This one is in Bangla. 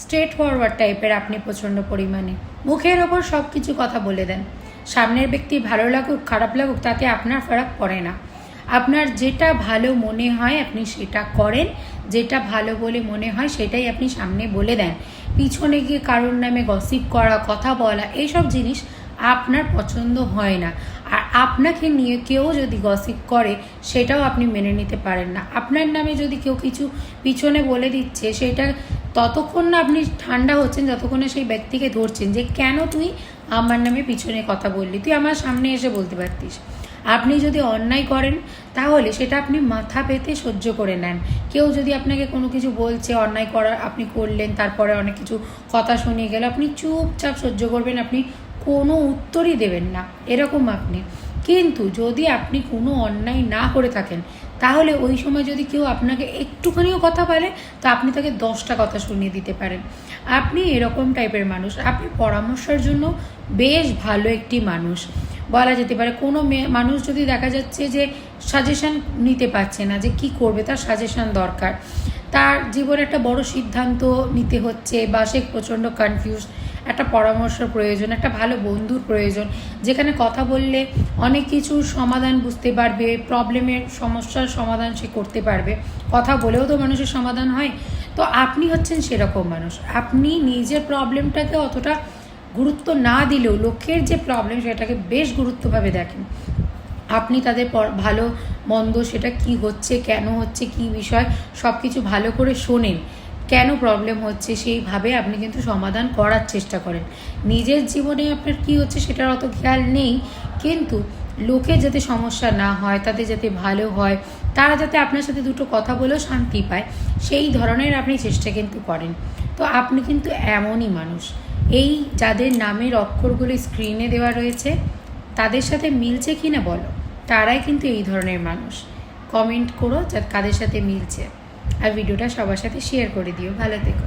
স্ট্রেট ফরওয়ার্ড টাইপের আপনি প্রচণ্ড পরিমাণে, মুখের ওপর সব কিছু কথা বলে দেন। সামনের ব্যক্তি ভালো লাগুক খারাপ লাগুক তাতে আপনার ফারাক পড়ে না। আপনার যেটা ভালো মনে হয় আপনি সেটা করেন, যেটা ভালো বলে মনে হয় সেটাই আপনি সামনে বলে দেন। পিছনে গিয়ে কারোর নামে গসিপ করা, কথা বলা, এইসব জিনিস আপনার পছন্দ হয় না। আর আপনাকে নিয়ে কেউ যদি গসিপ করে সেটাও আপনি মেনে নিতে পারেন না। আপনার নামে যদি কেউ কিছু পিছনে বলে দিচ্ছে সেটা ততক্ষণ না আপনি ঠান্ডা হচ্ছেন যতক্ষণ না সেই ব্যক্তিকে ধরছেন যে কেন তুই আমার নামে পিছনে কথা বললি, তুই আমার সামনে এসে বলতে পারতিস। আপনি যদি অন্যায় করেন তাহলে সেটা আপনি মাথা পেতে সহ্য করে নেন। কেউ যদি আপনাকে কোনো কিছু বলছে, অন্যায় করার আপনি করলেন, তারপরে অনেক কিছু কথা শুনিয়ে গেল, আপনি চুপচাপ সহ্য করবেন, আপনি কোনো উত্তরই দেবেন না, এরকম আপনি। কিন্তু যদি আপনি কোনো অন্যায় না করে থাকেন তাহলে ওই সময় যদি কেউ আপনাকে একটুখানিও কথা বলে তো আপনি তাকে 10টা কথা শুনিয়ে দিতে পারেন। আপনি এরকম টাইপের মানুষ। আপনি পরামর্শের জন্য বেশ ভালো একটি মানুষ বলা যেতে পারে। কোনো মানুষ যদি দেখা যাচ্ছে যে সাজেশান নিতে পারছে না যে কি করবে, তার সাজেশান দরকার, তার জীবনে একটা বড় সিদ্ধান্ত নিতে হচ্ছে বা সে প্রচণ্ড কনফিউজ, একটা পরামর্শের প্রয়োজন, একটা ভালো বন্ধুর প্রয়োজন যেখানে কথা বললে অনেক কিছুর সমাধান বুঝতে পারবে, প্রবলেমের সমস্যার সমাধান সে করতে পারবে। কথা বলেও তো মানুষের সমাধান হয়। তো আপনি হচ্ছেন সেরকম মানুষ। আপনি নিজের প্রবলেমটাকে অতটা গুরুত্ব না দিলেও লোকের যে প্রবলেম সেটাকে বেশ গুরুত্বভাবে দেখেন। আপনি তাদের ভালো মন্দ, সেটা কি হচ্ছে, কেন হচ্ছে, কি বিষয়, সব কিছু ভালো করে শোনেন। কেন প্রবলেম হচ্ছে সেইভাবে আপনি কিন্তু সমাধান করার চেষ্টা করেন। নিজের জীবনে আপনার কি হচ্ছে সেটার অত খেয়াল নেই, কিন্তু লোকের যাতে সমস্যা না হয়, তাদের যাতে ভালো হয়, তারা যাতে আপনার সাথে দুটো কথা বলেও শান্তি পায়, সেই ধরনের আপনি চেষ্টা কিন্তু করেন। তো আপনি কিন্তু এমনই মানুষ। এই যাদের নামের অক্ষরগুলি স্ক্রিনে দেওয়া রয়েছে তাদের সাথে মিলছে কি না বলো, তারাই কিন্তু এই ধরনের মানুষ। কমেন্ট করো কাদের সাথে মিলছে, আর ভিডিওটা সবার সাথে শেয়ার করে দিও। ভালো থেকো।